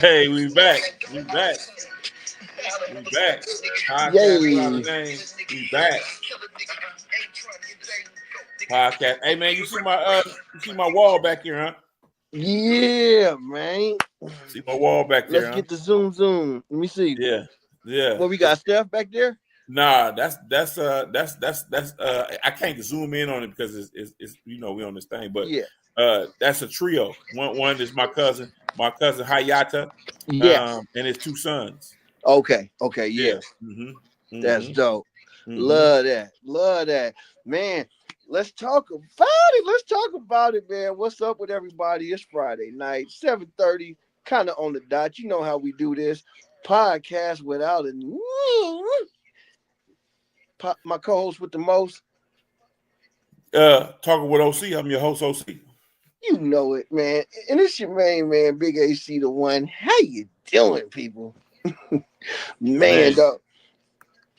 Hey, we back. We back. We back. Podcast without a Yay. name. We back. Podcast. Hey man, you see my wall back here, huh? Yeah, man. See my wall back Let's there, huh? get the zoom. Let me see. Yeah. Yeah. What we got, Steph back there? Nah, that's I can't zoom in on it because it's we on this thing, but Yeah. that's a trio. One is my cousin Hayata, Yes. and his two sons. Okay, Yeah. yeah. Mm-hmm. That's Mm-hmm. dope. Mm-hmm. Love that. Love that. Man, let's talk about it. Let's talk about it, man. What's up with everybody? It's Friday night, 7:30, kind of on the dot. You know how we do this. Podcast without a my co-host with the most. Talking with OC. I'm your host, OC. You know it, man. And it's your main man, Big AC the one. How you doing, people? Man, Man, dog.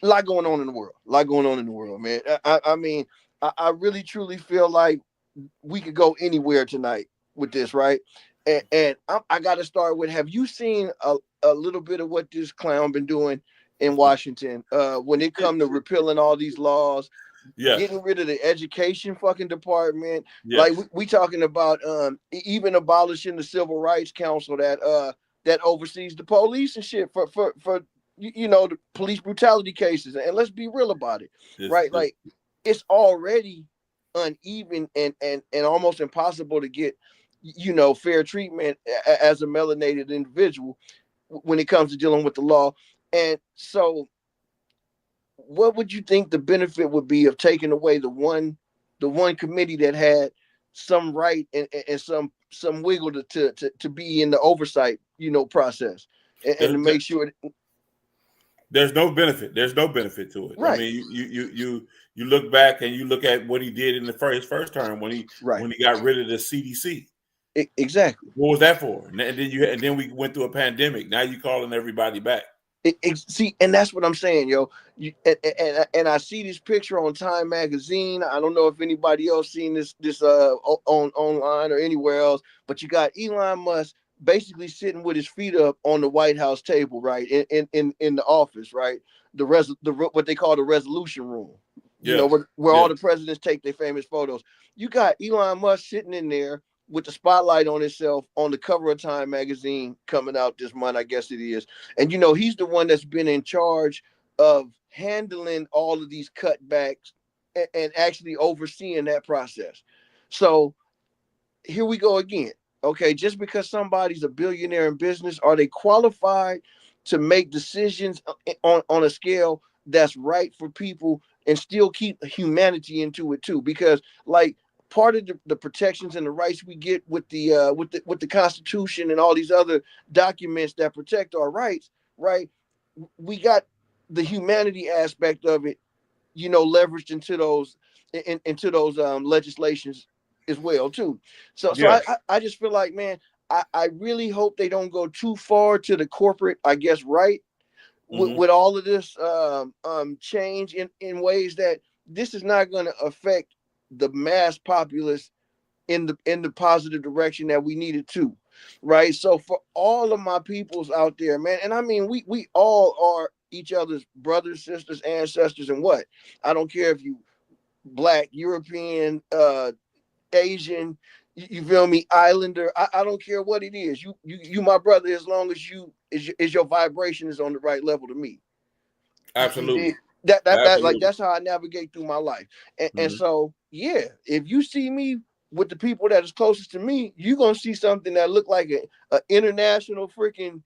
A lot going on in the world. A lot going on in the world, man. I mean, I really truly feel like we could go anywhere tonight with this, right? And I got to start with: have you seen a little bit of what this clown been doing in Washington? When it come to repealing all these laws, yes, getting rid of the education fucking department, like yes, we talking about even abolishing the Civil Rights Council that oversees the police and shit for the police brutality cases. And let's be real about it, right? this Like it's already uneven and almost impossible to get fair treatment as a melanated individual when it comes to dealing with the law. And so what would you think the benefit would be of taking away the one committee that had some right and some wiggle to be in the oversight process and there, to there- make sure there's no benefit. There's no benefit to it. I right, mean, you look back and you look at what he did in his first term right, when he got rid of the CDC. exactly. What was that for? And then we went through a pandemic. Now you calling everybody back. See, and that's what I'm saying, yo. And I see this picture on Time Magazine. I don't know if anybody else seen this on online or anywhere else, but you got Elon Musk basically sitting with his feet up on the White House table, right, in the office, right, what they call the resolution room, Yes, where all yes, the presidents take their famous photos. You got Elon Musk sitting in there with the spotlight on himself on the cover of Time Magazine coming out this month, I guess it is. And he's the one that's been in charge of handling all of these cutbacks and actually overseeing that process. So here we go again. Okay, just because somebody's a billionaire in business, are they qualified to make decisions on a scale that's right for people and still keep humanity into it too? Because like part of the protections and the rights we get with the Constitution and all these other documents that protect our rights, right? We got the humanity aspect of it, leveraged into those legislations as well too. So I, yes. I I just feel like, man, I really hope they don't go too far to the corporate, I guess, right, with, Mm-hmm. with all of this change in ways that this is not going to affect the mass populace in the positive direction that we needed to, right? So for all of my peoples out there, man, and I mean we all are each other's brothers, sisters, ancestors, and what, I don't care if you black, European, Asian, you feel me, Islander. I don't care what it is. You my brother as long as your vibration is on the right level to me. You Absolutely, did that like absolutely. that's how I navigate through my life. And Mm-hmm. so yeah, if you see me with the people that is closest to me, you're gonna see something that look like a international freaking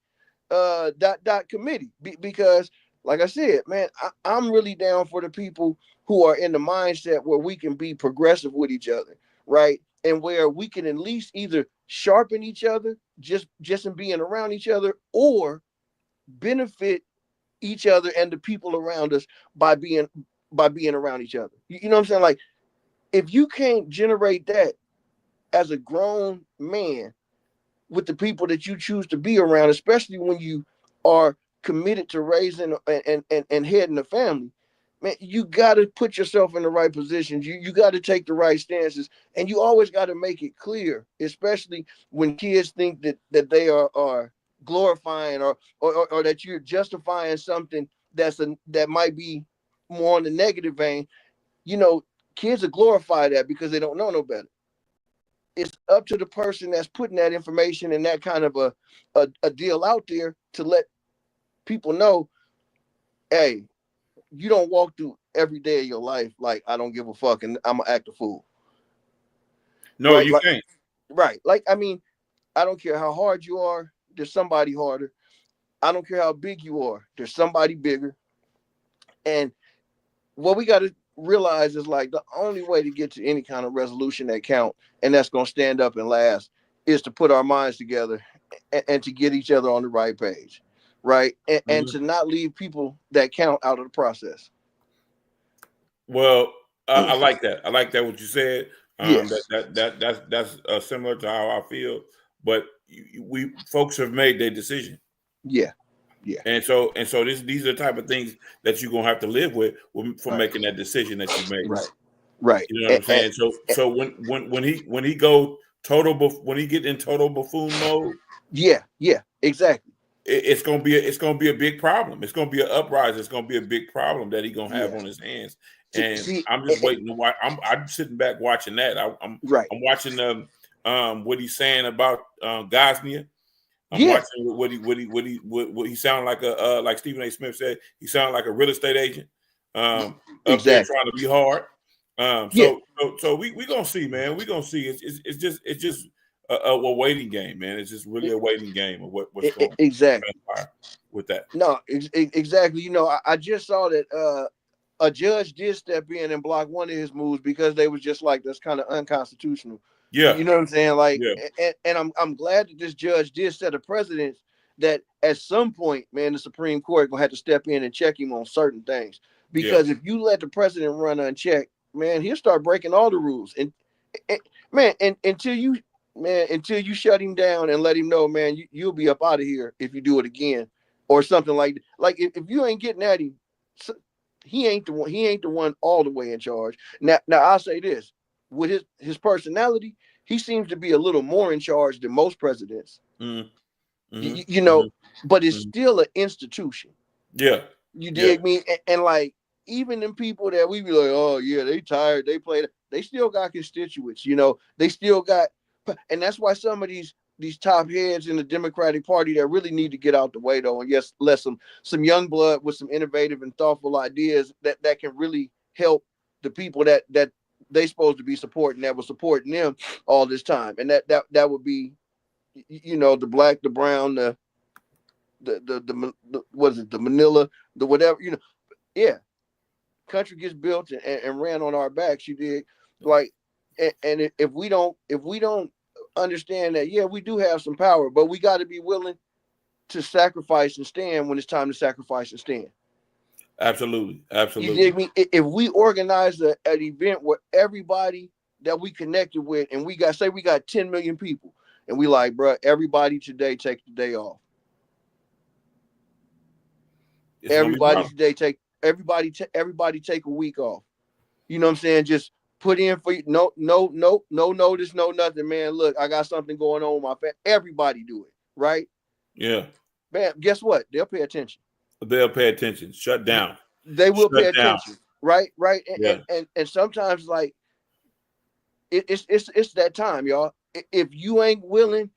dot committee. Because like I said, man, I'm really down for the people who are in the mindset where we can be progressive with each other, right? And where we can at least either sharpen each other just in being around each other, or benefit each other and the people around us by being around each other. You know what I'm saying? Like if you can't generate that as a grown man with the people that you choose to be around, especially when you are committed to raising and heading a family, man, you got to put yourself in the right positions. You got to take the right stances, and you always got to make it clear, especially when kids think that they are glorifying or that you're justifying something that might be more on the negative vein, you know, kids will glorify that because they don't know no better. It's up to the person that's putting that information and that kind of a deal out there to let people know, hey, you don't walk through every day of your life like I don't give a fuck and I'm gonna act a fool. No, Right? you Like can't. right. Like I mean, I don't care how hard you are, there's somebody harder. I don't care how big you are, there's somebody bigger. And what we gotta realize is like the only way to get to any kind of resolution that count and that's gonna stand up and last is to put our minds together and to get each other on the right page. Right. And Mhm. to not leave people that count out of the process. Well, I like that. I like that what you said. Yes. That's similar to how I feel. But we folks have made their decision, Yeah. Yeah. and so these are the type of things that you're gonna have to live with for Right. making that decision that you made. Right. Right. You know what I'm saying? So when he get in total buffoon mode, Yeah. Yeah. Exactly. it's gonna be a big problem. It's gonna be an uprising. It's gonna be a big problem that he's gonna have Yeah. on his hands. See. And See I'm just waiting to watch. I'm sitting back watching that. right. I'm watching what he's saying about Gosnia. I'm Yeah. watching what he sound like like Stephen A. Smith said. He sounded like a real estate agent up there Exactly. trying to be hard. Yeah. So we gonna see, man. We gonna see. It's just a waiting game, man. It's just really a waiting game of what's going to Exactly. transpire with that. No. Exactly. You know, I just saw that a judge did step in and block one of his moves because they was just like that's kind of unconstitutional. Yeah, You know what I'm saying? Like, yeah, and I'm glad that this judge did set a precedent that at some point, man, the Supreme Court gonna have to step in and check him on certain things. yeah, Because if you let the president run unchecked, man, he'll start breaking all the rules. And man, and until you shut him down and let him know, man, you'll be up out of here if you do it again or something like that. Like if you ain't getting at him, he ain't the one. He ain't the one all the way in charge. Now I'll say this: with his personality, he seems to be a little more in charge than most presidents. mm, mm-hmm, You know, mm-hmm, but it's mm-hmm. still an institution. Yeah, You yeah, dig me? And like even them people that we be like, oh yeah, they tired, they played, they still got constituents. You know, they still got, and that's why some of these top heads in the Democratic Party that really need to get out the way though, and yes, let some young blood with some innovative and thoughtful ideas that can really help the people that they supposed to be supporting that was supporting them all this time, and that would be, you know, the black, the brown, the what is it, the Manila, the whatever, you know, yeah, country gets built and ran on our backs. You did like, and if we don't understand that, yeah, we do have some power, but we got to be willing to sacrifice and stand when it's time to sacrifice and stand. absolutely, You absolutely. dig me? If we organize an event where everybody that we connected with, and we got 10 million people, and we like, bro, everybody today take the day off. It's gonna be a Everybody problem. today take everybody take a week off. You know what I'm saying? Just put in for you. No notice, no nothing, man. Look, I got something going on with my family. Everybody do it, right? Yeah, Man, guess what? They'll pay attention. they'll pay attention. Shut down. They will pay Shut down. attention, right? Right. Yeah, And sometimes like it's that time, y'all. If you ain't willing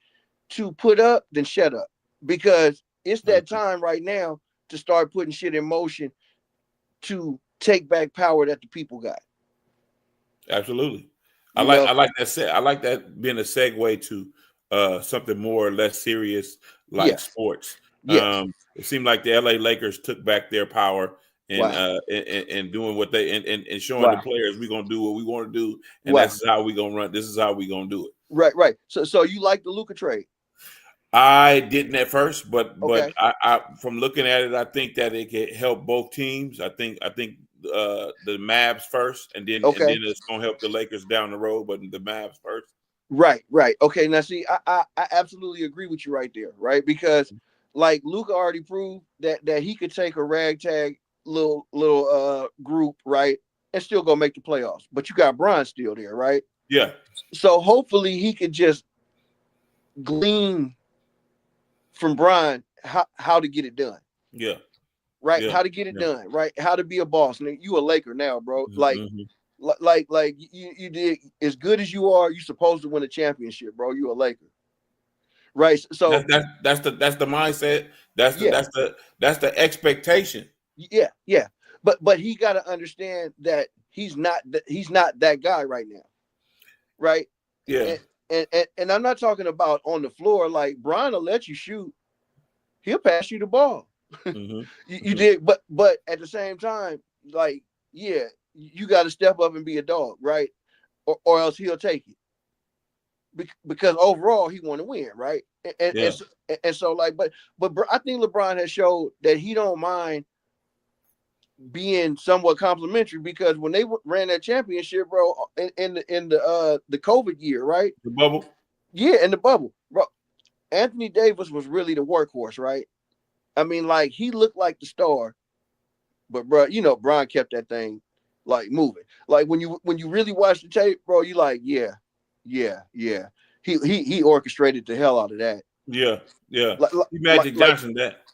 to put up, then shut up. Because it's that mhm, time right now to start putting shit in motion to take back power that the people got. absolutely. You know? I like that. I like that being a segue to something more or less serious like Yes. sports. Yes. It seemed like the LA Lakers took back their power Wow. and doing what they and showing the Wow. players we're gonna do what we want to do, and Wow. that's how we gonna run. This is how we gonna do it. Right, right. So you like the Luka trade? I didn't at first, but Okay. I from looking at it, I think that it could help both teams. I think the Mavs first, and then Okay. it's gonna help the Lakers down the road, but the Mavs first. Right, right. Okay. Now see, I absolutely agree with you right there, right? Because like Luka already proved that he could take a ragtag little group, right, and still go make the playoffs. But you got Bron still there, right? Yeah, So hopefully he could just glean from Brian how to get it done. Yeah. Right. Yeah. How to get it done. Right. How to be a boss. And you a Laker now, bro. Mm-hmm. Like you did as good as you are. You supposed to win a championship, bro. You a Laker. Right. So That's the mindset. That's yeah, the expectation. yeah. But he got to understand that he's not that guy right now. Right. Yeah. And I'm not talking about on the floor. Like Brian will let you shoot. He'll pass you the ball. Mm-hmm. You did, but at the same time, like, yeah, you got to step up and be a dog, right? Or else he'll take it because overall he want to win, right? Yeah. And so like, but I think LeBron has showed that he don't mind being somewhat complimentary because when they ran that championship, bro, in the COVID year, right? The bubble. Yeah, in the bubble, bro. Anthony Davis was really the workhorse, right? I mean, like he looked like the star, but bro, Brian kept that thing like moving. Like when you really watch the tape, bro, you like, yeah. He orchestrated the hell out of that. Yeah. Yeah. Like He Magic Johnson that.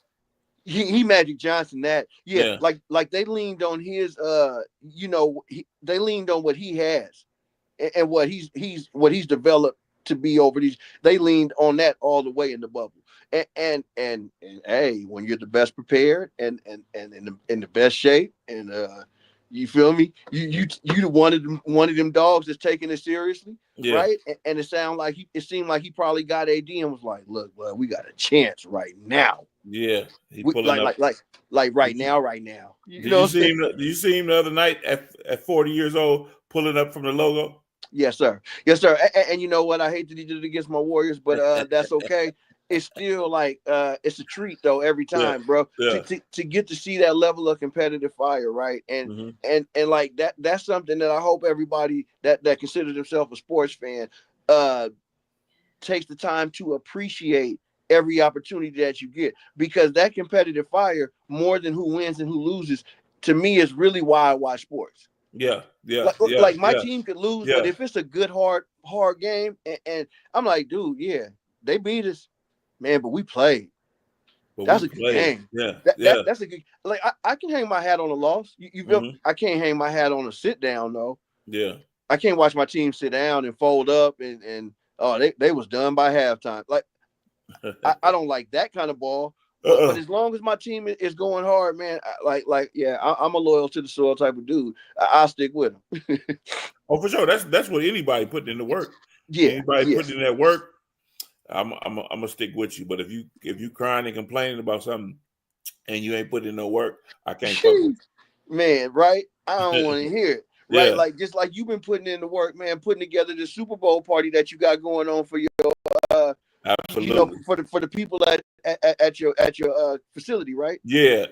he Magic Johnson that. Yeah, Yeah. like they leaned on his they leaned on what he has and what he's developed to be over these. They leaned on that all the way in the bubble. And hey, when you're the best prepared and in the best shape and you feel me, you one of them dogs that's taking it seriously, Yeah. right? And it seemed like he probably got AD and was like, look, bud, we got a chance right now. Yeah. He We, pulling up. Like right now. Did you see him? Did you see him the other night at 40 years old pulling up from the logo? Yes, sir. And you know what? I hate that he did it against my Warriors, but that's okay. It's still like it's a treat though every time, bro. Yeah. To get to see that level of competitive fire, right? And and like that's something that I hope everybody that considers themselves a sports fan takes the time to appreciate every opportunity that you get, because that competitive fire, more than who wins and who loses, to me is really why I watch sports. Yeah. Like my team could lose, but if it's a good hard game, and I'm like, dude, yeah, they beat us, man, but we played. That's a good game. Yeah. That's a good. Like I can hang my hat on a loss. You feel? I can't hang my hat on a sit down though. Yeah. I can't watch my team sit down and fold up and they was done by halftime. Like I don't like that kind of ball. But as long as my team is going hard, man, I'm a loyal to the soil type of dude. I'll stick with them. Oh, for sure. That's what anybody putting in the work. Yeah, anybody putting in that work, I'm gonna stick with you. But if you crying and complaining about something and you ain't putting in no work, I can't fuck with you. Man, right? I don't want to hear it. Right? Yeah. Like just like you've been putting in the work, man, putting together the Super Bowl party that you got going on for your Absolutely. For the people at your facility, right? Yeah,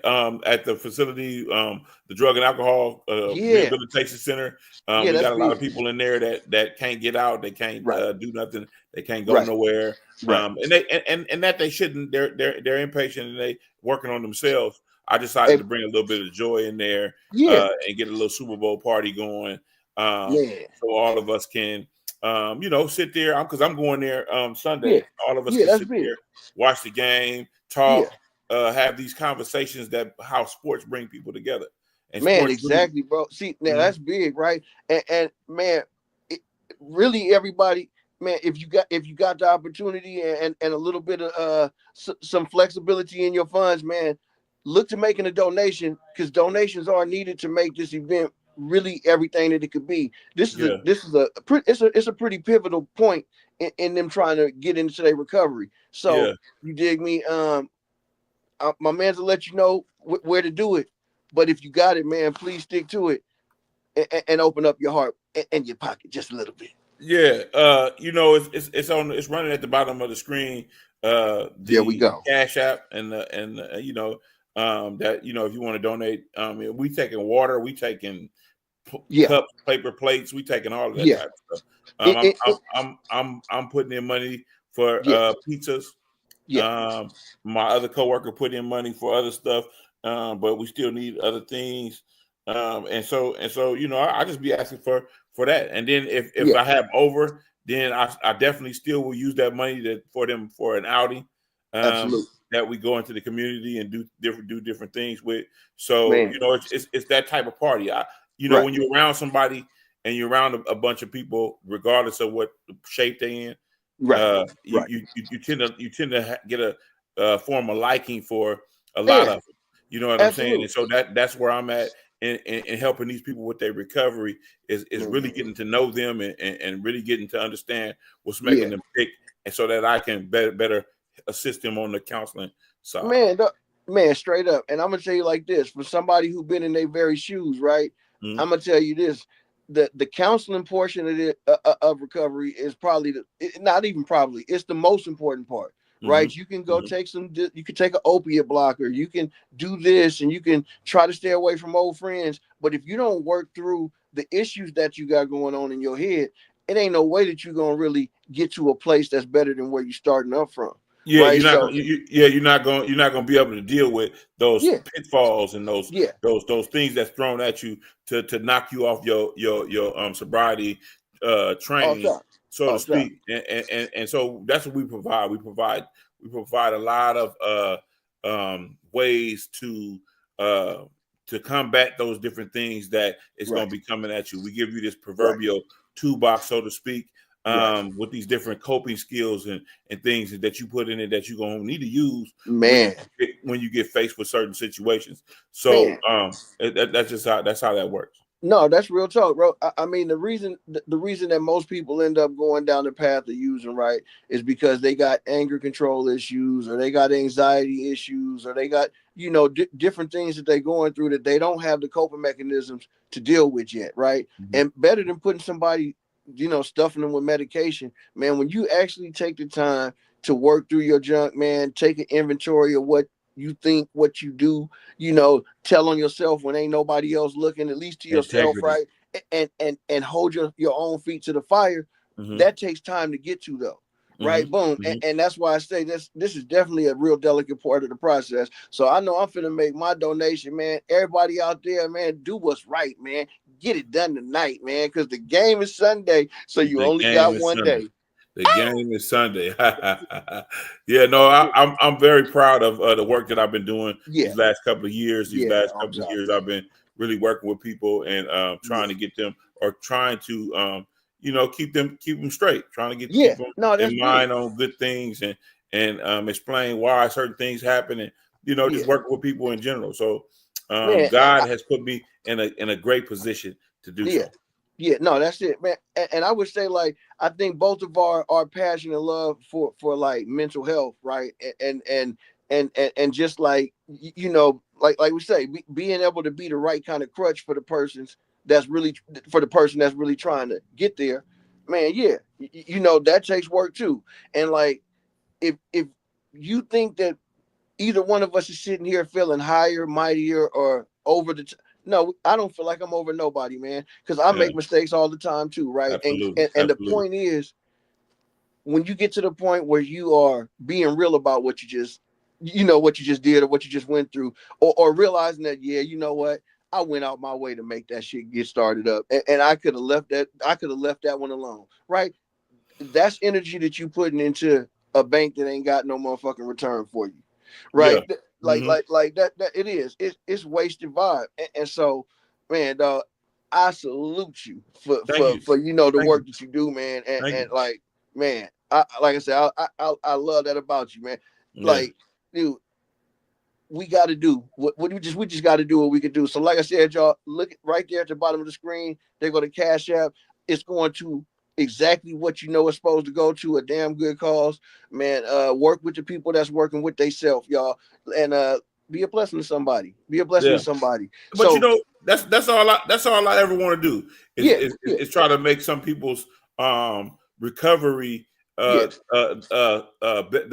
at the facility, the Drug and Alcohol Rehabilitation Center. We got a lot of people in there that can't get out. They can't do nothing. They can't go nowhere. And that they shouldn't. They're impatient and they working on themselves. I decided to bring a little bit of joy in there, and get a little Super Bowl party going. So all of us can. Sit there because I'm going there Sunday. All of us can sit there, watch the game, talk, have these conversations that how sports bring people together. And man, exactly, bro. See, now that's big, right? And man, really everybody, man, if you got the opportunity and a little bit of some flexibility in your funds, man, look to making a donation because donations are needed to make this event really everything that it could be. This is a pretty pivotal point in them trying to get into their recovery. So you dig me? My man's will let you know where to do it. But if you got it, man, please stick to it and open up your heart and your pocket just a little bit. Yeah, it's running at the bottom of the screen. There we go. Cash App and that if you want to donate, we taking water, we taking cups, paper plates, we taking all of that type of stuff. I'm putting in money for pizzas. My other coworker put in money for other stuff, but we still need other things. And so I just be asking for that. And then if I have over, then I definitely still will use that money for them for an outing. Absolutely. that we go into the community and do different things with. So Man. it's that type of party. Right. When you're around somebody and you're around a bunch of people, regardless of what shape they in, Right. you tend to get a form of liking for a lot Man. of them. You know what I'm saying? Absolutely. And so that's where I'm at in helping these people with their recovery is really getting to know them and really getting to understand what's making them tick, and so that I can better assist them on the counseling side. Man, straight up. And I'm gonna tell you like this: for somebody who's been in their very shoes, right? Mm-hmm. I'm gonna tell you this: the counseling portion of recovery is probably not even probably, it's the most important part, right? Mm-hmm. You can go take you can take an opiate blocker, you can do this, and you can try to stay away from old friends. But if you don't work through the issues that you got going on in your head, it ain't no way that you're gonna really get to a place that's better than where you're starting up from. Yeah, right? you're not going to be able to deal with those pitfalls and those things that's thrown at you to knock you off your sobriety train, so to speak. And so that's what we provide. We provide a lot of ways to combat those different things that is going to be coming at you. We give you this proverbial toolbox, so to speak. With these different coping skills and things that you put in it that you're going to need to use when you get faced with certain situations. So that's how that works. No, that's real talk, bro. I mean, the reason that most people end up going down the path of using is because they got anger control issues, or they got anxiety issues, or they got different things that they're going through that they don't have the coping mechanisms to deal with yet, right? Mm-hmm. And better than putting somebody, stuffing them with medication, man, when you actually take the time to work through your junk, man, take an inventory of what you think, what you do, tell on yourself when ain't nobody else looking, at least to yourself, right? And hold your own feet to the fire. Mm-hmm. That takes time to get to, though. Right, boom, mm-hmm. and that's why I say this is definitely a real delicate part of the process. So I know I'm finna make my donation, man. Everybody out there, man, do what's right, man. Get it done tonight, man, because the game is Sunday, so you only got one day. The game is Sunday. Yeah, no, I'm very proud of the work that I've been doing these last couple of years. These last couple of years, I've been really working with people and trying to get them, or trying to keep them straight, trying to keep them in mind on good things and explain why certain things happen, and just working with people in general. So God has put me in a great position to do so. Yeah, no, that's it, man. And I would say, I think both of our passion and love for mental health, right? And just like we say, being able to be the right kind of crutch for the person that's really trying to get there, man. Yeah, that takes work too. And if you think that either one of us is sitting here feeling higher, mightier, or over the no, I don't feel like I'm over nobody, man, because I make mistakes all the time too, right? Absolutely. And the point is, when you get to the point where you are being real about what you just did or what you just went through, or realizing that, you know what, I went out my way to make that shit get started up, and I could have left that one alone, right? That's energy that you putting into a bank that ain't got no motherfucking return for you, right? Yeah. Like that it is. It's wasted vibe. And so, man, dog, I salute you for the work that you do, man. And like, man, like I said, I love that about you, man. Yeah. Like, dude, we got to do what we just got to do what we can do. So, like I said, y'all, look right there at the bottom of the screen. They're going to Cash App. It's going to exactly what it's supposed to go to, a damn good cause, man. Work with the people that's working with themselves, y'all, and be a blessing to somebody. Be a blessing to somebody. But that's all I ever want to do is try to make some people's recovery the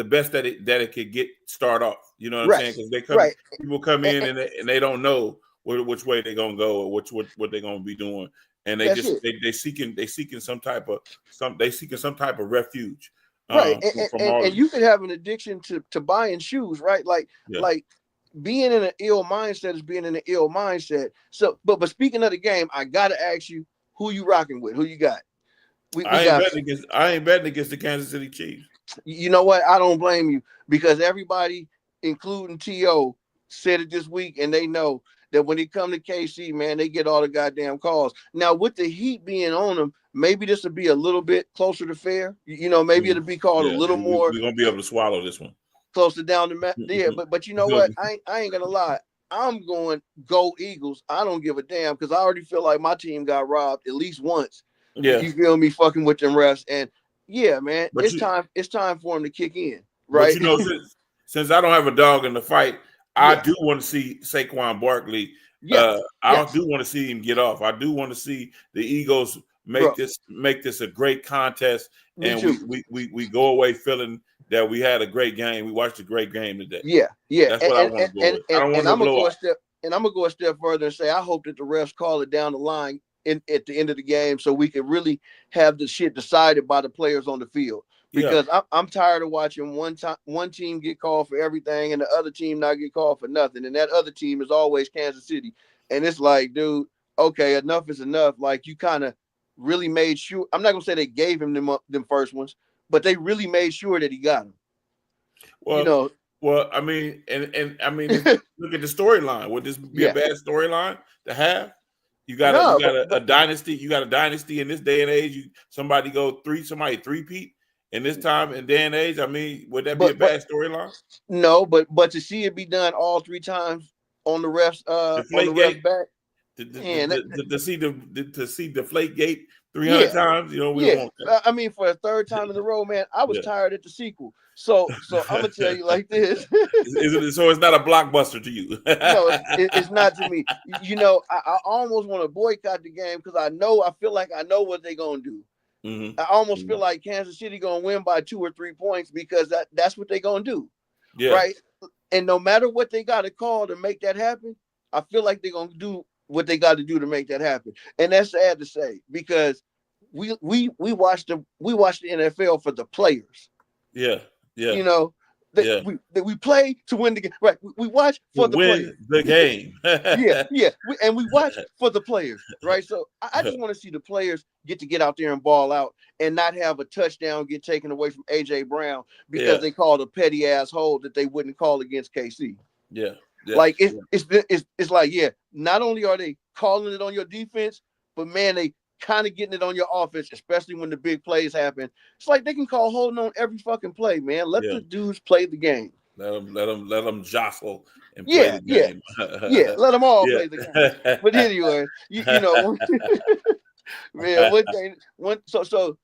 best that it could get start off. You know what I'm saying? Because people come in and they don't know which way they're gonna go or what they're gonna be doing. And they they seeking some type of refuge, right? And you could have an addiction to buying shoes, right? Like being in an ill mindset is being in an ill mindset. So, but speaking of the game, I gotta ask you, who you rocking with? Who you got? I ain't betting against the Kansas City Chiefs. You know what? I don't blame you because everybody, including T.O., said it this week, and they know that when it come to KC, man, they get all the goddamn calls. Now, with the heat being on them, maybe this will be a little bit closer to fair. Maybe it'll be called a little more. We're gonna be able to swallow this one. Closer down the map. Yeah, but you know what? I ain't gonna lie. I'm going go Eagles. I don't give a damn because I already feel like my team got robbed at least once. Yeah, you feel me? Fucking with them refs, and yeah, man, it's time for him to kick in, right? But since I don't have a dog in the fight, I do want to see Saquon Barkley. I do want to see him get off. I do want to see the Eagles make this a great contest, and we go away feeling that we had a great game. We watched a great game today. Yeah. That's what I want to go with. I don't want to blow up. And I'm gonna go a step further and say I hope that the refs call it down the line at the end of the game, so we can really have the shit decided by the players on the field. Because I'm tired of watching one team get called for everything and the other team not get called for nothing, and that other team is always Kansas City. And it's like, dude, okay, enough is enough. Like, you kind of really made sure. I'm not gonna say they gave him them first ones, but they really made sure that he got them. Well, I mean, and I mean, look at the storyline. Would this be a bad storyline to have? You got a dynasty. You got a dynasty in this day and age. Somebody three-peat in this time and day and age. I mean, would that be a bad storyline? No, but to see it be done all 3 times on the refs back. To see Deflategate 300 times, we don't want that. I mean, for a 3rd time in a row, man, I was tired at the sequel. So I'm gonna tell you like this. So it's not a blockbuster to you? No, it's not to me. I almost want to boycott the game because I feel like I know what they're gonna do. Mm-hmm. I almost feel like Kansas City gonna win by 2 or 3 points because that's what they're gonna do. Yeah. Right. And no matter what they got to call to make that happen, I feel like they're gonna do what they got to do to make that happen. And that's sad to say because we watched the NFL for the players. Yeah. We play to win the game. Right. We watch for the players. The game. And we watch for the players. Right. So I just want to see the players get out there and ball out and not have a touchdown get taken away from AJ Brown because they called a petty asshole that they wouldn't call against KC. Yeah. Like it's like, not only are they calling it on your defense, but man, they kind of getting it on your offense, especially when the big plays happen. It's like they can call holding on every fucking play, man. Let the dudes play the game. Let them jostle and play the game. Let them all play the game. But anyway, you know, man, so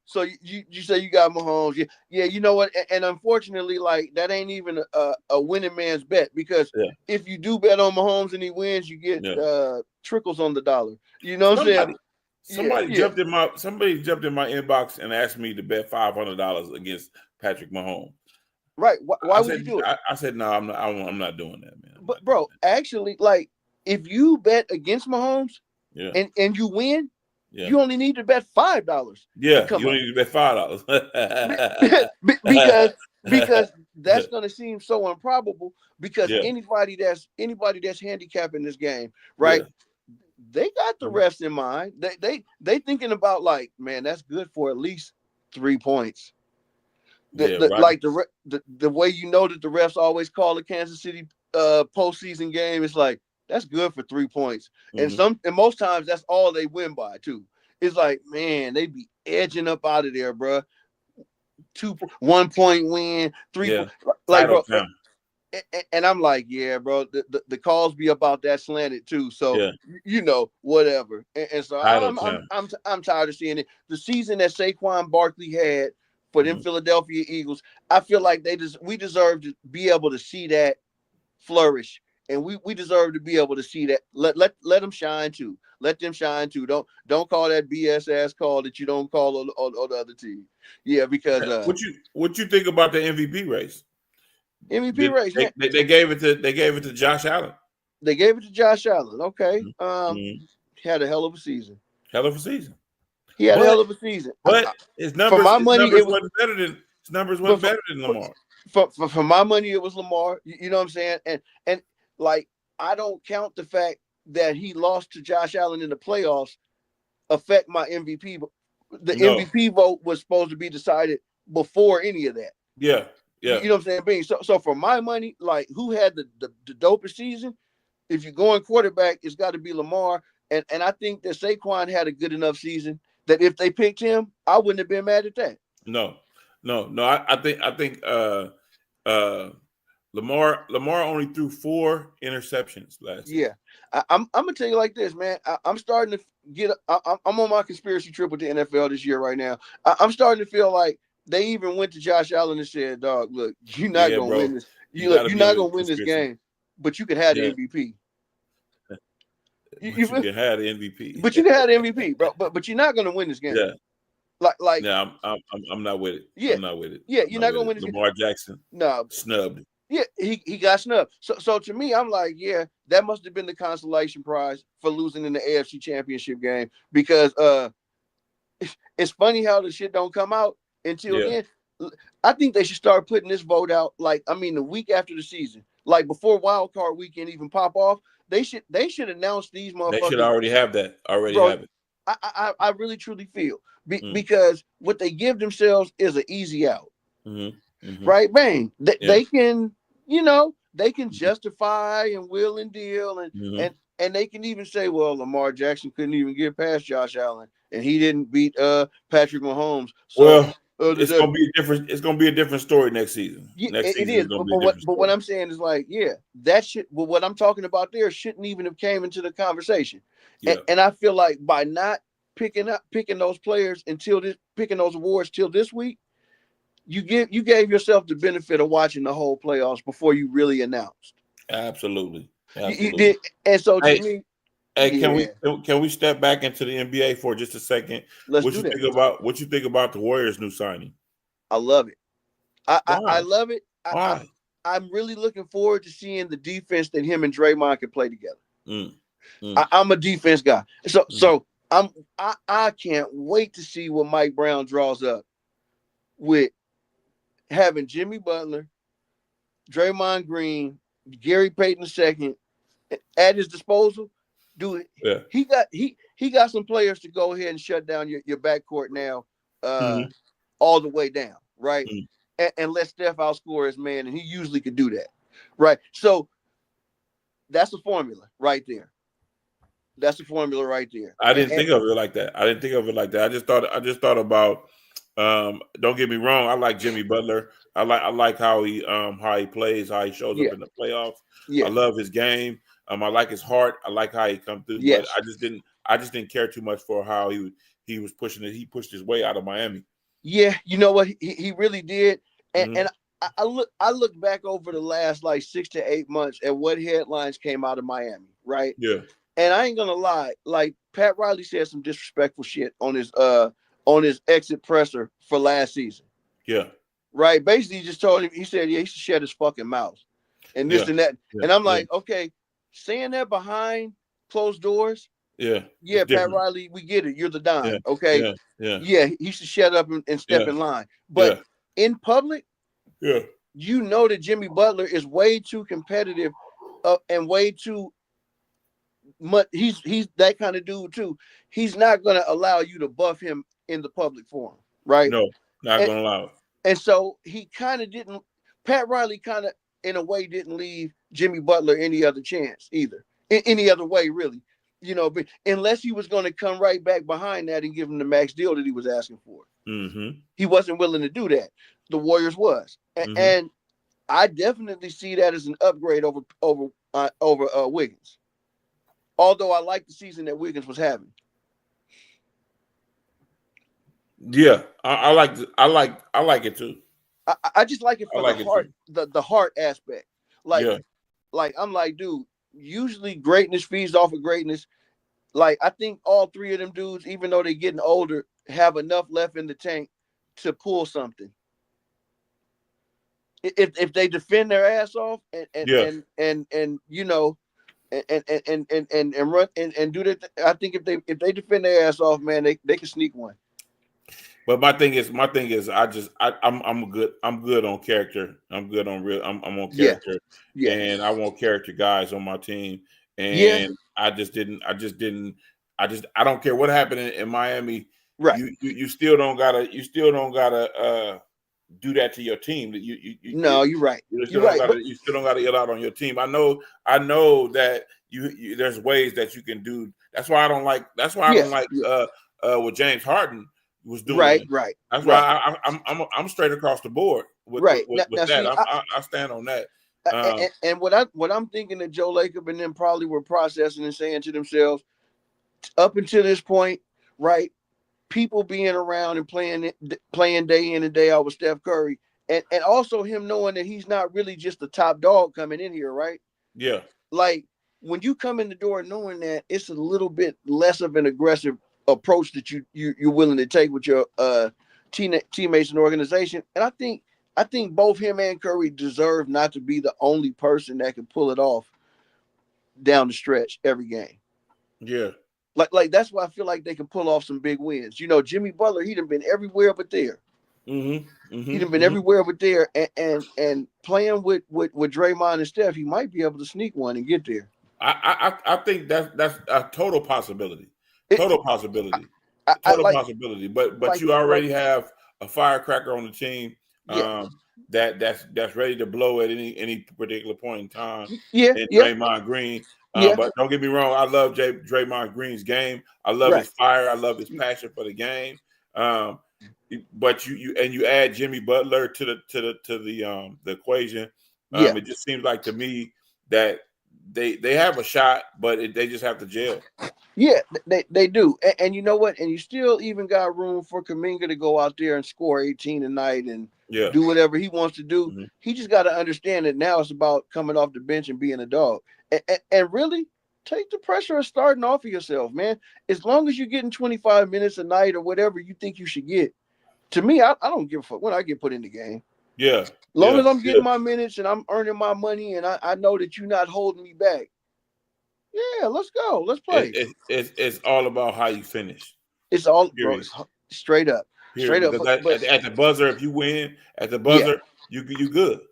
you say you got Mahomes. Yeah, you know what? And unfortunately, like that ain't even a winning man's bet because if you do bet on Mahomes and he wins, you get trickles on the dollar. You know what I'm saying? Somebody jumped in my inbox and asked me to bet $500 against Patrick Mahomes. Right? Why would you do it? I said no. I'm not doing that, man. But bro, actually, like if you bet against Mahomes, and you win, you only need to bet $5. Yeah, you only need to bet $5 because that's going to seem so improbable. Because anybody that's handicapping this game, right? Yeah. They got the refs in mind. They thinking about like, man, that's good for at least 3 points. Like the way you know that the refs always call a Kansas City postseason game, it's like that's good for 3 points. And most times that's all they win by too. It's like, man, they be edging up out of there, bro. 1 point win, 3 like bro. And I'm like, yeah, bro, the calls be about that slanted too. So whatever. And so I'm tired of seeing it. The season that Saquon Barkley had for them Philadelphia Eagles, I feel like we deserve to be able to see that flourish. And we deserve to be able to see that. Let them shine too. Let them shine too. Don't call that BS ass call that you don't call on the other team. Yeah, because what you think about the MVP race? MVP race. They gave it to Josh Allen. They gave it to Josh Allen. Okay. He had a hell of a season. He had a hell of a season. But his numbers, wasn't better than Lamar. For my money, it was Lamar. You know what I'm saying? And like I don't count the fact that he lost to Josh Allen in the playoffs affect my MVP. The MVP vote was supposed to be decided before any of that. Yeah. You know what I'm saying, Bing? So for my money, like who had the dopest season? If you're going quarterback, it's got to be Lamar. And I think that Saquon had a good enough season that if they picked him, I wouldn't have been mad at that. No. I think Lamar only threw 4 interceptions last season. Yeah, I'm gonna tell you like this, man. I'm starting to get. I'm on my conspiracy trip with the NFL this year right now. I'm starting to feel like they even went to Josh Allen and said, "Dog, look, you're not gonna win this. You're not gonna win this game, but you can have the MVP. You can have the MVP. But you can have the MVP, bro. But you're not gonna win this game. Yeah. Like. Yeah, I'm not with it. Yeah, I'm not with it. Yeah, you're not gonna win this Lamar game. Jackson. No, snubbed. Yeah, he got snubbed. So to me, I'm like, yeah, that must have been the consolation prize for losing in the AFC Championship game because it's funny how the shit don't come out until then. I think they should start putting this vote out the week after the season, like before wild card weekend even pop off. They should announce these motherfuckers. They should already have that. Have it. I really truly feel because what they give themselves is an easy out. Right, bang. They can, they can justify and will and deal and they can even say, well, Lamar Jackson couldn't even get past Josh Allen and he didn't beat Patrick Mahomes. So it's gonna be different. It's gonna be a different story next season. Next season is gonna be a different story. What I'm saying is like, that shit. Well, what I'm talking about there shouldn't even have came into the conversation. And I feel like by not picking those players picking those awards till this week, you gave yourself the benefit of watching the whole playoffs before you really announced. Absolutely. You did, and so to me. Hey, can we step back into the NBA for just a second? What you think about the Warriors' new signing? I love it. I love it. I'm really looking forward to seeing the defense that him and Draymond can play together. I'm a defense guy, so I can't wait to see what Mike Brown draws up with having Jimmy Butler, Draymond Green, Gary Payton II at his disposal. Dude, he got some players to go ahead and shut down your backcourt now, all the way down, right? And let Steph outscore his man, and he usually could do that, right? So that's a formula right there. That's the formula right there. I didn't think of it like that. I just thought about. Don't get me wrong. I like Jimmy Butler. I like how he plays, how he shows up in the playoffs. I love his game. I like his heart. I like how he comes through. But I just didn't care too much for how he was pushing it. He pushed his way out of Miami. Yeah, you know what? He really did. And I look back over the last 6 to 8 months at what headlines came out of Miami, right? Yeah. And I ain't gonna lie, Pat Riley said some disrespectful shit on his exit presser for last season. Yeah. Right. Basically, he just told him, he said, he should shut his fucking mouth and this and that. Yeah. And I'm like, okay, saying that behind closed doors. Yeah. Pat Riley, we get it. You're the Don. Yeah. Okay. Yeah. He should shut up and step in line. But in public, you know that Jimmy Butler is way too competitive and way too much. He's that kind of dude too. He's not going to allow you to buff him in the public forum. Right. No, not going to allow it. And so he kind of didn't. Pat Riley kind of, in a way, didn't leave Jimmy Butler any other chance either. In any other way, really, but unless he was going to come right back behind that and give him the max deal that he was asking for. He wasn't willing to do that. The Warriors was, and I definitely see that as an upgrade over Wiggins. Although I like the season that Wiggins was having. Yeah, I like it too. I just like it for the heart, the heart aspect. I'm like, dude, usually greatness feeds off of greatness. I think all three of them dudes, even though they're getting older, have enough left in the tank to pull something. If they defend their ass off and run and do that, I think if they defend their ass off, man, they can sneak one. But my thing is, I'm good on character. I'm good on real. I'm on character, and I want character guys on my team. And I don't care what happened in Miami. Right. You still don't gotta do that to your team. That no, you're right. You still don't got to yell out on your team. I know that you there's ways that you can do. That's why I don't like. That's why I don't like what James Harden was doing. Right. That's why I'm straight across the board with that. See, I stand on that. And what I'm thinking that Joe Lacob and them probably were processing and saying to themselves, up until this point, right? People being around and playing day in and day out with Steph Curry, and also him knowing that he's not really just the top dog coming in here, right? Yeah. Like when you come in the door knowing that, it's a little bit less of an aggressive approach that you're willing to take with your teammates and organization. And I think both him and Curry deserve not to be the only person that can pull it off down the stretch every game. Yeah. Like that's why I feel like they can pull off some big wins. You know, Jimmy Butler, he done been everywhere but there. He done been everywhere but there, and playing with Draymond and Steph, he might be able to sneak one and get there. I think that's a total possibility. Possibility. But you already have a firecracker on the team. That's ready to blow at any particular point in time. Draymond Green. But don't get me wrong, I love Draymond Green's game. I love his fire. I love his passion for the game. But you add Jimmy Butler to the equation. It just seems like to me that they have a shot, but they just have to gel. Yeah, they do. And you know what? And you still even got room for Kuminga to go out there and score 18 a night and do whatever he wants to do. He just got to understand that now it's about coming off the bench and being a dog. And really take the pressure of starting off of yourself, man. As long as you're getting 25 minutes a night or whatever you think you should get. To me, I don't give a fuck when I get put in the game. Yeah. As long as I'm getting my minutes and I'm earning my money and I know that you're not holding me back. Yeah, let's go. Let's play. It's all about how you finish. It's all bro, straight up. Straight up. But at the buzzer, if you win at the buzzer, you good.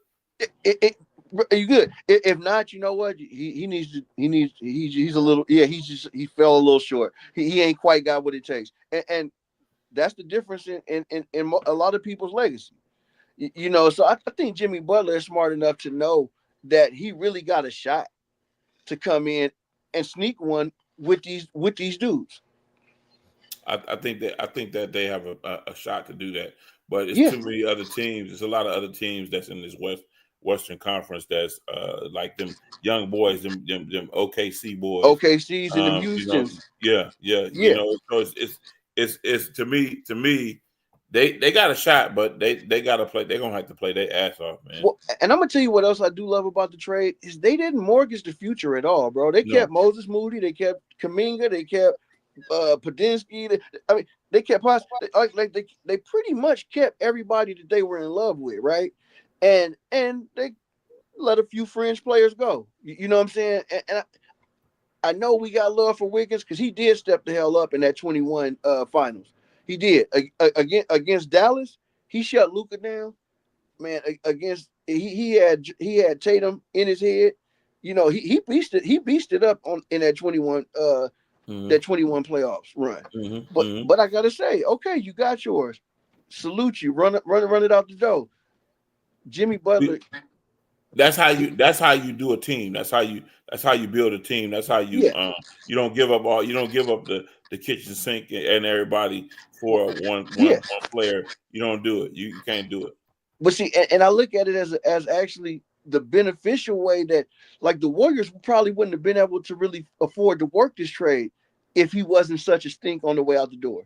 You good. If not, you know what? He's a little he fell a little short. He ain't quite got what it takes. And that's the difference in a lot of people's legacy. You know, so I think Jimmy Butler is smart enough to know that he really got a shot to come in and sneak one with these dudes. I think that they have a shot to do that, but it's too many other teams. There's a lot of other teams that's in this Western Conference that's like them young boys, them OKC boys, OKCs and the Houstons. You know, so it's to me. They got a shot, but they got to play. They're gonna have to play their ass off, man. Well, and I'm gonna tell you what else I do love about the trade is they didn't mortgage the future at all, bro. They kept Moses Moody, they kept Kuminga, they kept Padinsky. They kept they pretty much kept everybody that they were in love with, right? And they let a few fringe players go. You know what I'm saying? And I know we got love for Wiggins because he did step the hell up in that 21 finals. He did against Dallas. He shut Luka down, man. Against he had Tatum in his head. You know he beasted up in that 21 that 21 playoffs run. But I gotta say, okay, you got yours. Salute you. Run it out the door. Jimmy Butler. That's how you do a team. That's how you build a team. That's how you you don't give up the kitchen sink and everybody for one player. You don't do it. You can't do it. But see, and I look at it as actually the beneficial way that like the Warriors probably wouldn't have been able to really afford to work this trade if he wasn't such a stink on the way out the door.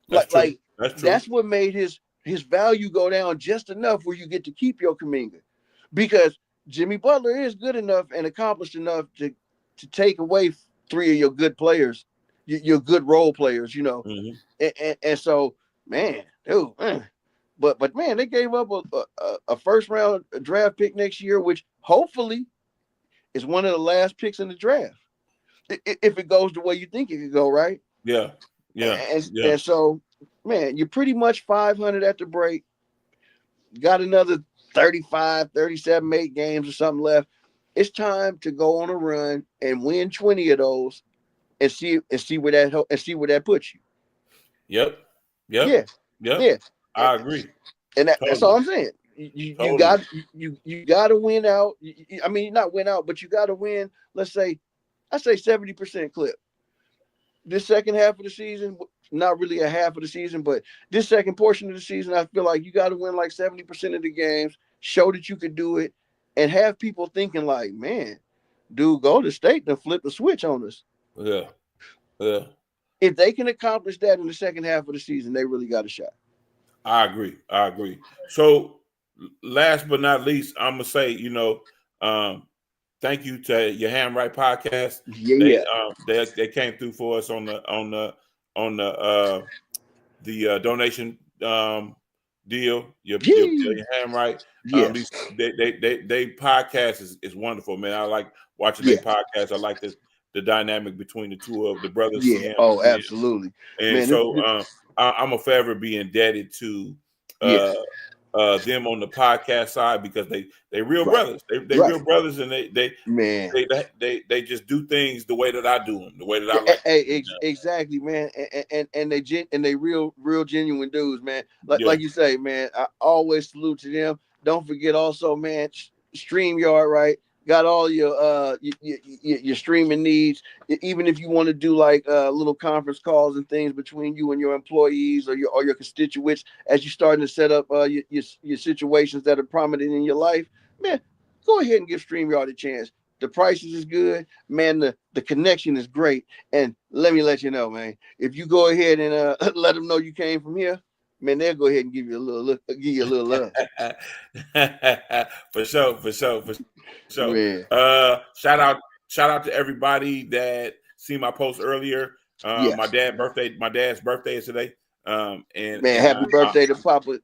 That's true. That's what made his value go down just enough where you get to keep your Kuminga. Because Jimmy Butler is good enough and accomplished enough to take away three of your good players, your good role players, you know. And so, man, dude, but man, they gave up a first round draft pick next year, which hopefully is one of the last picks in the draft. If it goes the way you think it could go, right? Yeah. And so, man, you're pretty much 500 at the break. Got another 35, 37, 8 games or something left. It's time to go on a run and win 20 of those and see where that puts you. Yep. I agree. And that's all I'm saying. You got to win out. I mean, not win out, but you got to win. Let's say, I say 70% clip. This second half of the season, not really a half of the season, but this second portion of the season, I feel like you got to win like 70% of the games, show that you could do it, and have people thinking like, man, dude, Golden State done flip the switch on us. Yeah. If they can accomplish that in the second half of the season, they really got a shot. I agree. So last but not least, I'm gonna say, thank you to your Ham Right podcast. Yeah. They came through for us on the donation deal. Your Ham Right. Yes. They podcast is wonderful, man. I like watching their podcast. I like the dynamic between the two of the brothers. Yeah. Oh, absolutely. And man, so I'm a forever be indebted to them on the podcast side, because they real brothers. They real brothers, and they just do things the way that I do them, the way that I like. Exactly, man. And they real genuine dudes, man. Like you say, man. I always salute to them. Don't forget also, man, StreamYard, right? Got all your streaming needs. Even if you want to do like little conference calls and things between you and your employees or your constituents as you're starting to set up your situations that are prominent in your life, man, go ahead and give StreamYard a chance. The prices is good, man. The connection is great, and let me let you know, man. If you go ahead and let them know you came from here, man, they'll go ahead and give you a little love. For sure. Shout out to everybody that seen my post earlier. Yes. My dad's birthday is today. Happy birthday to Papa.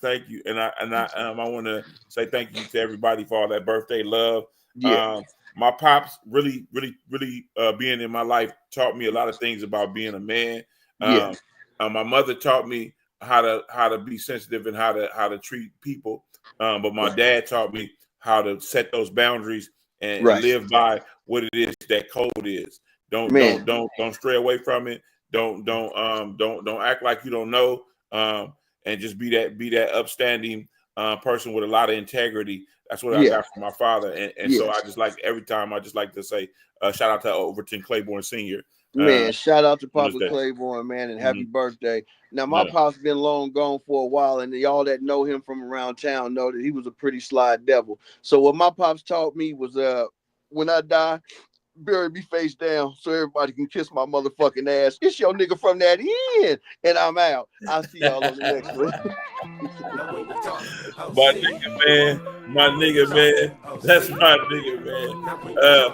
Thank you. And I want to say thank you to everybody for all that birthday love. Yeah. My pops really being in my life taught me a lot of things about being a man. My mother taught me how to be sensitive and how to treat people. But my dad taught me how to set those boundaries and live by what it is that code is. Don't stray away from it. Don't act like you don't know. And just be that upstanding person with a lot of integrity. That's what I got from my father. And so I just like every time I just like to say shout out to Overton Claiborne Sr. Man, shout out to Papa Claiborne, man, and happy birthday. Now, my pop's been long gone for a while, and y'all that know him from around town know that he was a pretty sly devil. So what my pops taught me was when I die, bury me face down so everybody can kiss my motherfucking ass. It's your nigga from that end, and I'm out. I'll see y'all on the next one. My nigga, man. That's my nigga, man.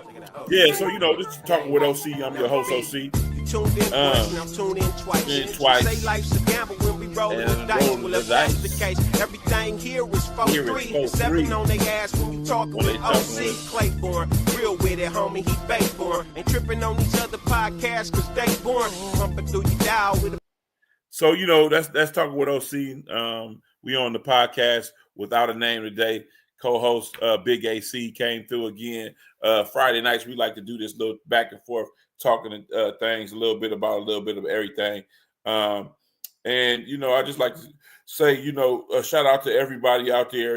Yeah, so this is Talking with OC. I'm your host, OC. Tuned in I'm tuned in twice. Say life's a gamble when we roll the dice. Well, if that's the case, everything here is 4-3. 7 on they ass when we talking with OC Claiborne. Real with it, homie, he baked born. Ain't tripping on these other podcasts cause they born. Pumping through your dial with a... So, that's Talking with OC. We on the podcast without a name today. Co-host Big AC came through again. Friday nights, we like to do this little back and forth, talking things a little bit of everything. And I just like to say, shout out to everybody out there.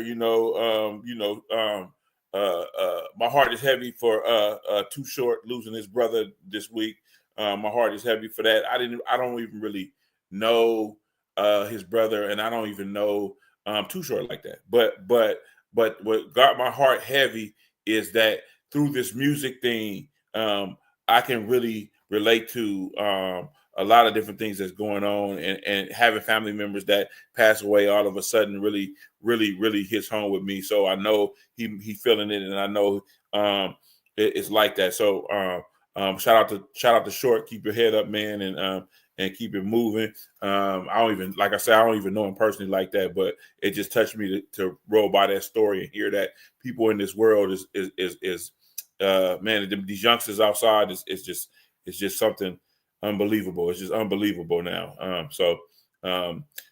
My heart is heavy for Too Short losing his brother this week. My heart is heavy for that. I don't even really know his brother, and I don't even know Too Short like that. But what got my heart heavy is that through this music thing, I can really relate to a lot of different things that's going on, and having family members that pass away all of a sudden really hits home with me. So I know he feeling it, and I know it's like that. So shout out to Short. Keep your head up, man, and keep it moving. I don't even know him personally like that, but it just touched me to roll by that story and hear that people in this world is man, these youngsters outside is just something unbelievable. It's just unbelievable now. So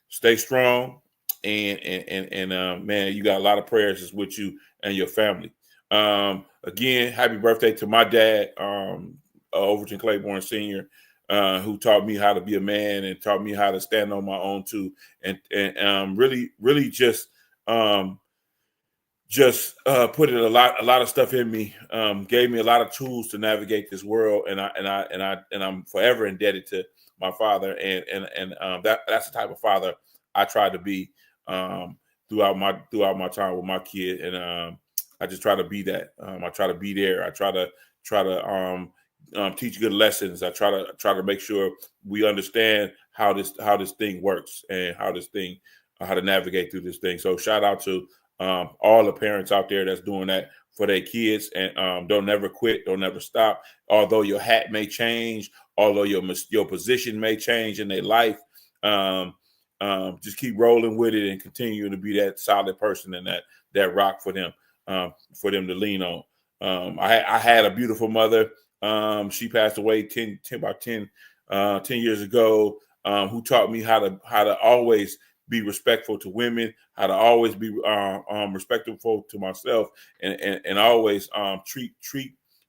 stay strong, and man, you got a lot of prayers is with you and your family. Again, happy birthday to my dad, Overton Claiborne Sr. who taught me how to be a man and taught me how to stand on my own too, and really just put a lot of stuff in me, gave me a lot of tools to navigate this world, and I'm forever indebted to my father, and that's the type of father I try to be throughout my time with my kid, and I just try to be that. I try to be there. I try to teach good lessons. I try to make sure we understand how this thing works and how to navigate through this thing. So shout out to all the parents out there that's doing that for their kids, and don't never quit, don't never stop. Although your hat may change, although your position may change in their life, just keep rolling with it and continue to be that solid person and that rock for them to lean on. I had a beautiful mother. She passed away 10 years ago, who taught me how to always be respectful to women, how to always be respectful to myself, and always treat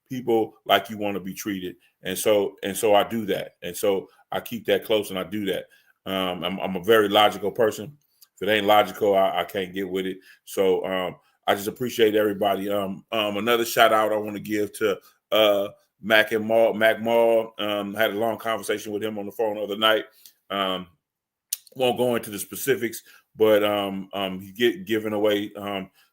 people like you want to be treated. And so I do that. And so I keep that close, and I do that. I'm a very logical person. If it ain't logical, I can't get with it. So I just appreciate everybody. Another shout out I want to give to Mac Mall. Had a long conversation with him on the phone the other night. Won't go into the specifics, but he giving away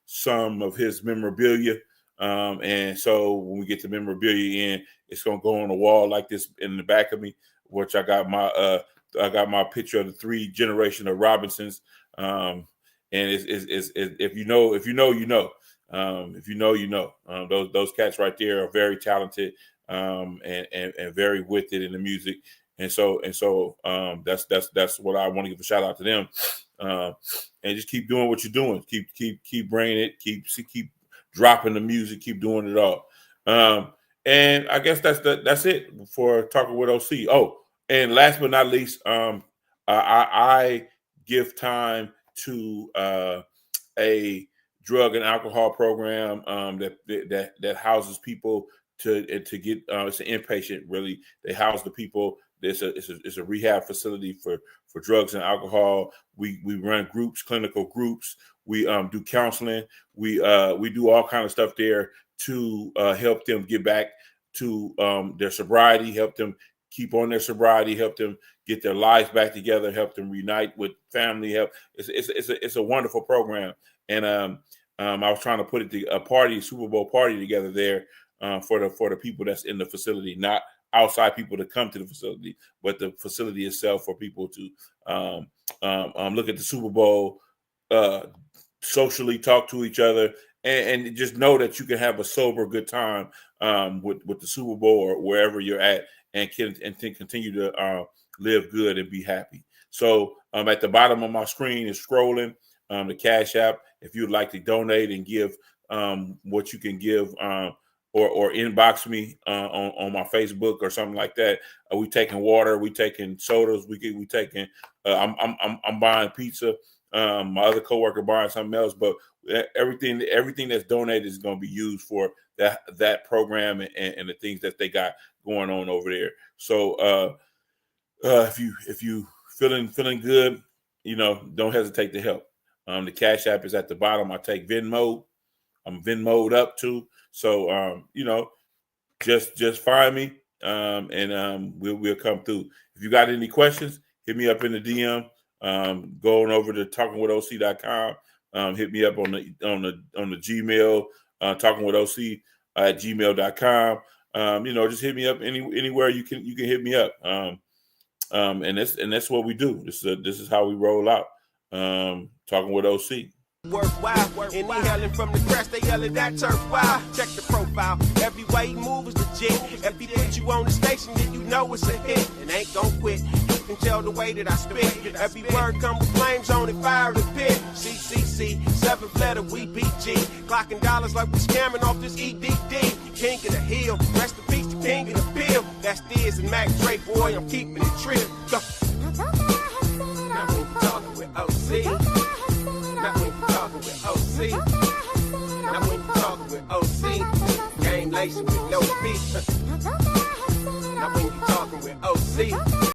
some of his memorabilia. And so when we get the memorabilia in, it's gonna go on the wall like this in the back of me, which I got my picture of the 3 generation of Robinsons. And it's if you know, you know. If you know, you know. Those cats right there are very talented and very with it in the music. And so that's what I want to give a shout out to them. And just keep doing what you're doing. Keep bringing it. Keep dropping the music. Keep doing it all. And I guess that's it for Talking with OC. Oh, and last but not least, I give time to a drug and alcohol program that houses people to get. It's an inpatient, really. They house the people. It's a rehab facility for drugs and alcohol. We run groups, clinical groups. We do counseling. We do all kind of stuff there to help them get back to their sobriety, help them keep on their sobriety, help them get their lives back together, help them reunite with family. Help. It's a wonderful program, and I was trying to put a Super Bowl party together there for the people that's in the facility, not outside people to come to the facility, but the facility itself for people to look at the Super Bowl, socially talk to each other, and just know that you can have a sober, good time with the Super Bowl or wherever you're at, and continue to live good and be happy. So at the bottom of my screen is scrolling the Cash App. If you'd like to donate and give what you can give, or inbox me on my Facebook or something like that. We taking water, we taking sodas, we taking. I'm buying pizza. My other coworker buying something else, but everything that's donated is going to be used for that program and the things that they got going on over there. So if you feeling good, don't hesitate to help. The Cash App is at the bottom. I take Venmo. I'm Venmo'd up too. So just find me and we'll come through. If you got any questions, hit me up in the DM. Go on over to TalkingWithOC.com. Hit me up on the Gmail, TalkingWithOC at gmail.com. Just hit me up anywhere you can hit me up. And that's what we do. This is how we roll out. Talking with OC. Worthwhile, inhaling from the grass, they yelling that turf wild. Check the profile, every way he moves is legit. If he put you on the station, then you know it's a hit. And ain't gon' quit, you can tell the way that I spit. Every word come with flames on it, fire the pit. CCC, 7th letter, we BG. Clocking dollars like we scamming off this EDD. King of the hill, rest in peace, the king of the pill. That's Diz and Mac Dre, boy, I'm keeping it trill. Go. Now we talking with OC. Now when you talking with OC, now when you talking with OC, game lacing with no beat. Now when you talking with OC. OC.